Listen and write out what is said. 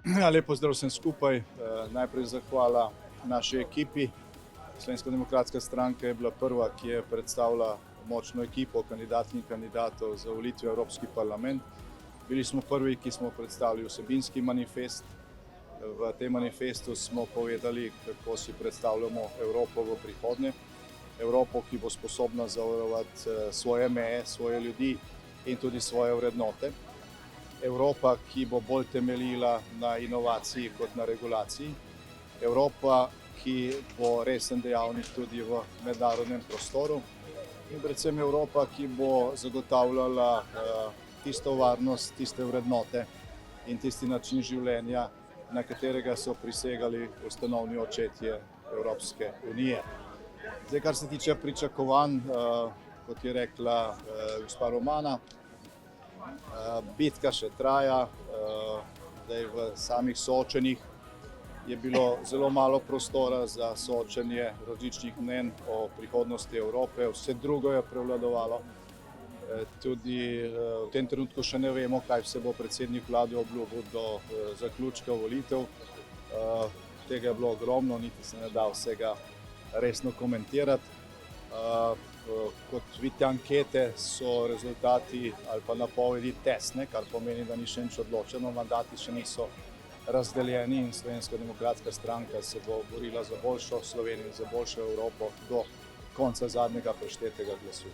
Ja, lep pozdrav vsem skupaj. Najprej zahvala naši ekipi. Slovenska demokratska stranka je bila prva, ki je predstavila močno ekipo kandidatk in kandidatov za volitve v Evropski parlament. Bili smo prvi, ki smo predstavili vsebinski manifest. V tem manifestu smo povedali, kako si predstavljamo Evropo v prihodnje. Evropo, ki bo sposobna zavarovati svoje meje, svoje ljudi in tudi svoje vrednote. Evropa, ki bo bolj temeljila na inovaciji kot na regulaciji. Evropa, ki bo resen dejavnik tudi v mednarodnem prostoru. In predvsem Evropa, ki bo zagotavljala tisto varnost, tiste vrednote in tisti način življenja, na katerega so prisegali ustanovni očetje Evropske unije. Zdaj, kar se tiče pričakovanj, kot je rekla gospa Romana, bitka še traja. Zdaj v samih soočenjih je bilo zelo malo prostora za soočenje različnih mnenj o prihodnosti Evrope, vse drugo je prevladovalo. Tudi v tem trenutku še ne vemo, kaj vse bo predsednik vlade obljubil do zaključka volitev. Tega je bilo ogromno, niti se ne da vsega resno komentirati. Kot vidite, ankete so rezultati ali pa napovedi tesne, kar pomeni, da ni še nič odločeno, mandati še niso razdeljeni in Slovenska demokratska stranka se bo borila za boljšo Slovenijo in za boljšo Evropo do konca zadnjega preštetega glasu.